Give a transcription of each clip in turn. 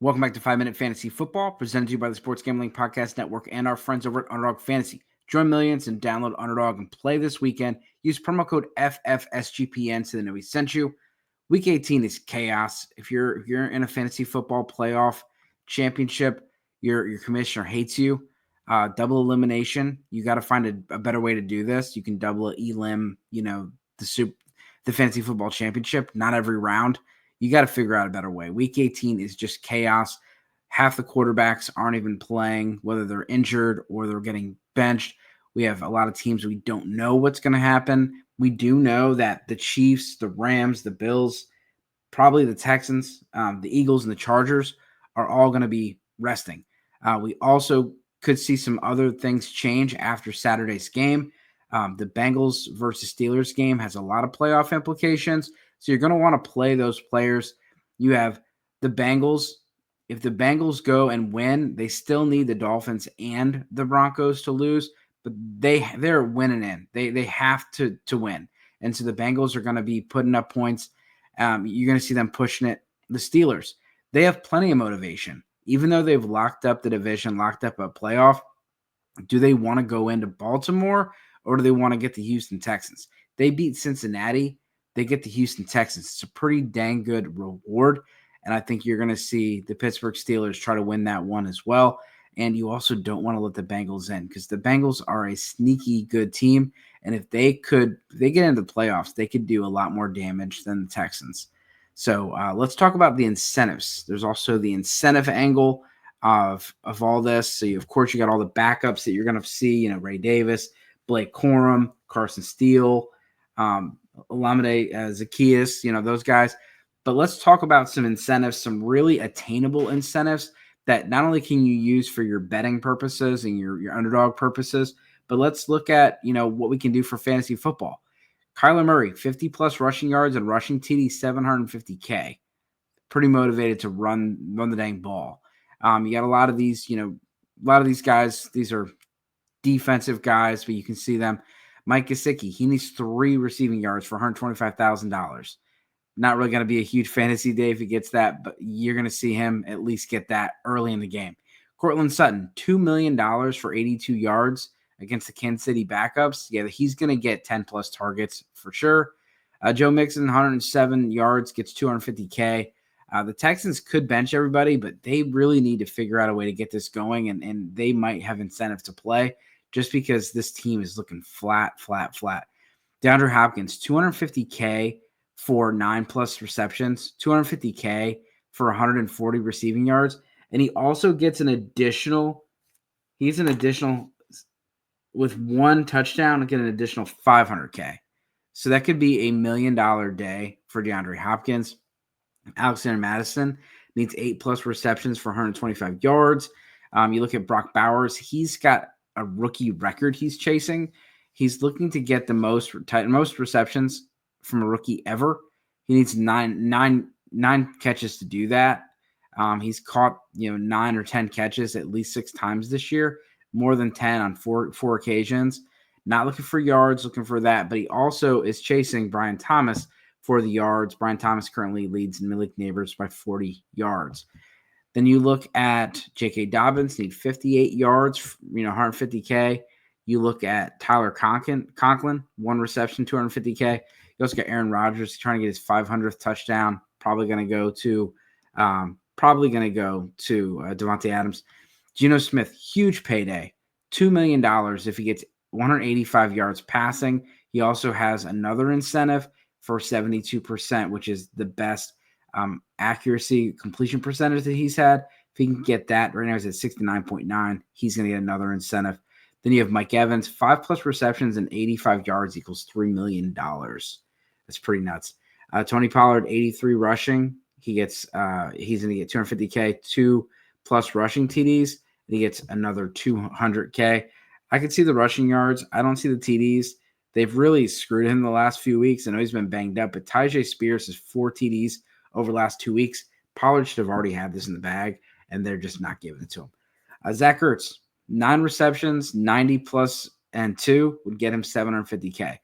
Welcome back to 5 Minute Fantasy Football, presented to you by the Sports Gambling Podcast Network and our friends over at Underdog Fantasy. Join millions and download Underdog and play this weekend. Use promo code FFSGPN so they know we sent you. Week 18 is chaos. If you're in a fantasy football playoff championship, your commissioner hates you. Double elimination. You got to find a better way to do this. You can double elim, the fantasy football championship. Not every round. You got to figure out a better way. Week 18 is just chaos. Half the quarterbacks aren't even playing, whether they're injured or they're getting benched. We have a lot of teams we don't know what's going to happen. We do know that the Chiefs, the Rams, the Bills, probably the Texans, the Eagles, and the Chargers are all going to be resting. We also could see some other things change after Saturday's game. The Bengals versus Steelers game has a lot of playoff implications. So you're going to want to play those players. You have the Bengals. If the Bengals go and win, they still need the Dolphins and the Broncos to lose, but they're winning in. They have to win. And so the Bengals are going to be putting up points. You're going to see them pushing it. The Steelers, they have plenty of motivation. Even though they've locked up the division, locked up a playoff, do they want to go into Baltimore or do they want to get the Houston Texans? They beat Cincinnati. They get the Houston Texans. It's a pretty dang good reward. And I think you're going to see the Pittsburgh Steelers try to win that one as well. And you also don't want to let the Bengals in because the Bengals are a sneaky good team. And if they get into the playoffs, they could do a lot more damage than the Texans. So let's talk about the incentives. There's also the incentive angle of all this. So of course you got all the backups that you're going to see. Ray Davis, Blake Corum, Carson Steele, Olamide Zaccheaus, those guys. But let's talk about some incentives, some really attainable incentives that not only can you use for your betting purposes and your underdog purposes, but let's look at, what we can do for fantasy football. Kyler Murray, 50-plus rushing yards and rushing TD, $750K. Pretty motivated to run the dang ball. You got a lot of these, guys. These are defensive guys, but you can see them. Mike Gesicki, he needs 3 receiving yards for $125,000. Not really going to be a huge fantasy day if he gets that, but you're going to see him at least get that early in the game. Cortland Sutton, $2 million for 82 yards against the Kansas City backups. Yeah, he's going to get 10-plus targets for sure. Joe Mixon, 107 yards, gets $250K. The Texans could bench everybody, but they really need to figure out a way to get this going, and they might have incentive to play just because this team is looking flat. DeAndre Hopkins, $250K for 9-plus receptions, $250K for 140 receiving yards, and he also gets an additional with 1 touchdown, get an additional $500K. So that could be $1 million day for DeAndre Hopkins. Alexander Madison needs 8-plus receptions for 125 yards. You look at Brock Bowers, he's got a rookie record he's chasing. He's looking to get the most receptions from a rookie ever. He needs nine catches to do that. He's caught 9 or 10 catches at least 6 times this year, more than 10 on four occasions. Not looking for yards, looking for that, but he also is chasing Brian Thomas for the yards. Brian Thomas currently leads Malik Neighbors by 40 yards. Then you look at J.K. Dobbins, need 58 yards, 150K. You look at Tyler Conklin, 1 reception, 250K. You also got Aaron Rodgers trying to get his 500th touchdown. Probably going to go to Devontae Adams. Geno Smith, huge payday, $2 million if he gets 185 yards passing. He also has another incentive for 72%, which is the best accuracy completion percentage that he's had. If he can get that, right now he's at 69.9, he's going to get another incentive. Then you have Mike Evans, 5-plus receptions and 85 yards equals $3 million. That's pretty nuts. Tony Pollard, 83 rushing. He's going to get 250K, 2+ rushing TDs, and he gets another 200K. I could see the rushing yards. I don't see the TDs. They've really screwed him the last few weeks. I know he's been banged up, but Tyjae Spears has 4 TDs over the last 2 weeks. Pollard should have already had this in the bag, and they're just not giving it to him. Zach Ertz, 9 receptions, 90+ and 2 would get him 750K.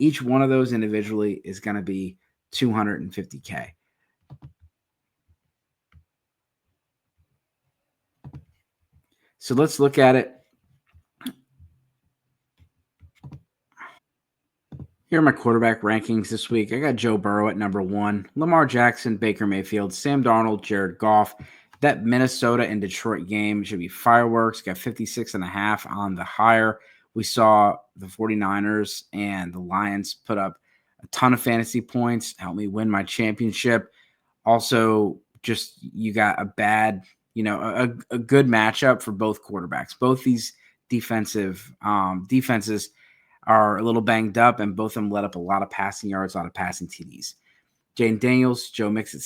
Each one of those individually is going to be 250K. So let's look at it. Here are my quarterback rankings this week. I got Joe Burrow at number 1, Lamar Jackson, Baker Mayfield, Sam Darnold, Jared Goff. That Minnesota and Detroit game should be fireworks. Got 56.5 on the higher. We saw the 49ers and the Lions put up a ton of fantasy points, help me win my championship. Also, just you got a bad, a good matchup for both quarterbacks. Both these defenses are a little banged up, and both of them let up a lot of passing yards, a lot of passing TDs. Jane Daniels, Bo Nix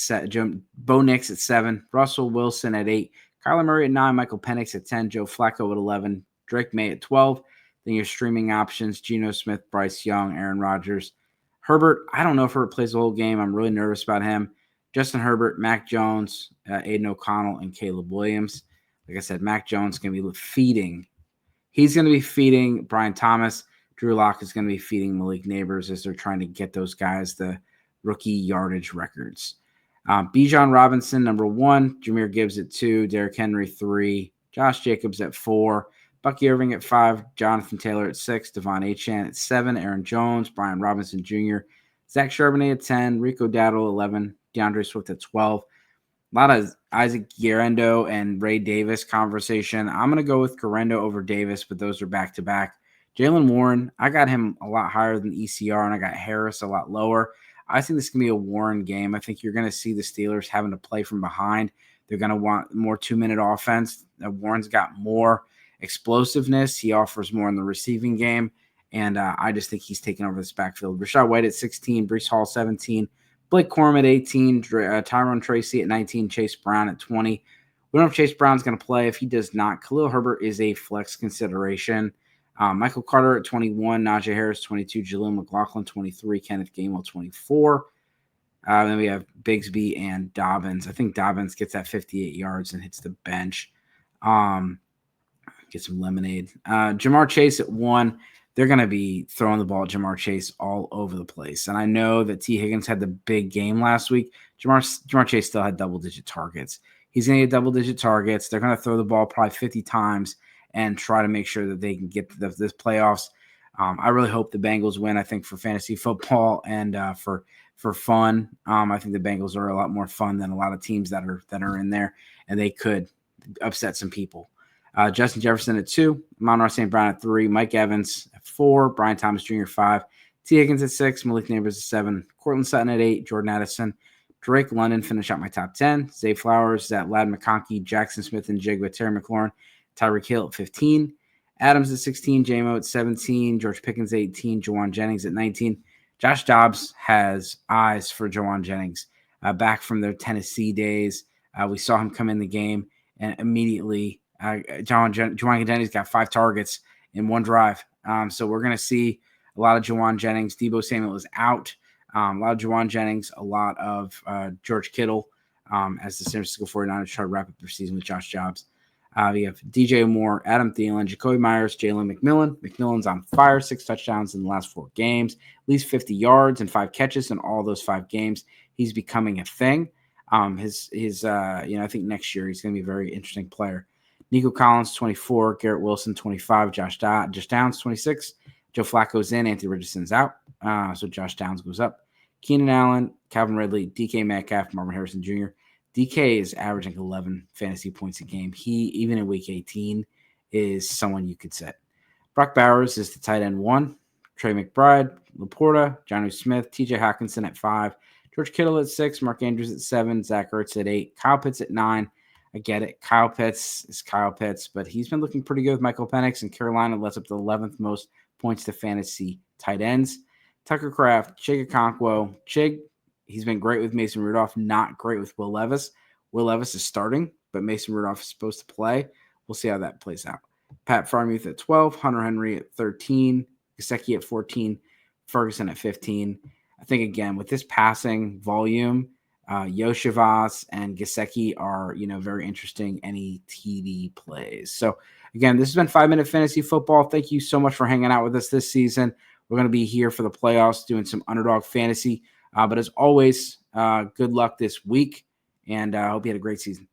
at 7, Russell Wilson at 8, Kyler Murray at 9, Michael Penix at 10, Joe Flacco at 11, Drake May at 12. Then your streaming options, Geno Smith, Bryce Young, Aaron Rodgers. Herbert, I don't know if Herbert plays the whole game. I'm really nervous about him. Justin Herbert, Mac Jones, Aiden O'Connell, and Caleb Williams. Like I said, Mac Jones is going to be feeding. He's going to be feeding Brian Thomas. Drew Lock is going to be feeding Malik Neighbors as they're trying to get those guys the rookie yardage records. Bijan Robinson, number 1. Jahmyr Gibbs at 2. Derrick Henry, 3. Josh Jacobs at 4. Bucky Irving at 5. Jonathan Taylor at 6. Devon Achane at 7. Aaron Jones. Brian Robinson Jr. Zach Charbonnet at 10. Rico Dowdle, 11. DeAndre Swift at 12. A lot of Isaac Guerendo and Ray Davis conversation. I'm going to go with Guerendo over Davis, but those are back-to-back. Jaylen Warren, I got him a lot higher than ECR, and I got Harris a lot lower. I think this can be a Warren game. I think you're going to see the Steelers having to play from behind. They're going to want more 2-minute offense. Warren's got more explosiveness. He offers more in the receiving game, and I just think he's taking over this backfield. Rashad White at 16, Breece Hall 17, Blake Corum at 18, Tyrone Tracy at 19, Chase Brown at 20. We don't know if Chase Brown's going to play. If he does not, Khalil Herbert is a flex consideration. Michael Carter at 21, Najee Harris 22, Jaleel McLaughlin 23, Kenneth Gainwell 24. Then we have Bigsby and Dobbins. I think Dobbins gets that 58 yards and hits the bench. Get some lemonade. Jamar Chase at 1. They're going to be throwing the ball at Jamar Chase all over the place. And I know that T. Higgins had the big game last week. Jamar Chase still had double-digit targets. He's going to get double-digit targets. They're going to throw the ball probably 50 times and try to make sure that they can get to this playoffs. I really hope the Bengals win. I think for fantasy football and for fun, I think the Bengals are a lot more fun than a lot of teams that are in there, and they could upset some people. Justin Jefferson at 2, Amon-Ra St. Brown at 3, Mike Evans at 4, Brian Thomas Jr. 5, T. Higgins at 6, Malik Neighbors at 7, Cortland Sutton at 8, Jordan Addison, Drake London finish out my top 10, Zay Flowers at Lad McConkey, Jackson Smith and Jigba, Terry McLaurin, Tyreek Hill at 15, Adams at 16, J-Mo at 17, George Pickens at 18, Jawan Jennings at 19. Josh Dobbs has eyes for Jawan Jennings. Back from their Tennessee days, we saw him come in the game, and immediately Jawan Jennings got 5 targets in one drive. So we're going to see a lot of Jawan Jennings. Deebo Samuel is out. A lot of Jawan Jennings, a lot of George Kittle as the San Francisco 49ers try to wrap up their season with Josh Dobbs. We have DJ Moore, Adam Thielen, Jacoby Myers, Jalen McMillan. McMillan's on fire, 6 touchdowns in the last 4 games, at least 50 yards and 5 catches in all those 5 games. He's becoming a thing. I think next year he's going to be a very interesting player. Nico Collins, 24, Garrett Wilson, 25, Josh Downs, 26. Joe Flacco's in, Anthony Richardson's out, so Josh Downs goes up. Keenan Allen, Calvin Ridley, DK Metcalf, Marvin Harrison Jr. DK is averaging 11 fantasy points a game. He, even in week 18, is someone you could set. Brock Bowers is the tight end 1. Trey McBride, Laporta, Jonnu Smith, TJ Hawkinson at 5. George Kittle at 6. Mark Andrews at 7. Zach Ertz at 8. Kyle Pitts at 9. I get it. Kyle Pitts is Kyle Pitts, but he's been looking pretty good with Michael Penix, and Carolina lets up the 11th most points to fantasy tight ends. Tucker Kraft, Chig Okonkwo. Chig, he's been great with Mason Rudolph, not great with Will Levis. Will Levis is starting, but Mason Rudolph is supposed to play. We'll see how that plays out. Pat Freiermuth at 12, Hunter Henry at 13, Gesicki at 14, Ferguson at 15. I think, again, with this passing volume, Yoshivas and Gesicki are, very interesting any TD plays. So, again, this has been 5-Minute Fantasy Football. Thank you so much for hanging out with us this season. We're going to be here for the playoffs doing some underdog fantasy. But as always, good luck this week, and I hope you had a great season.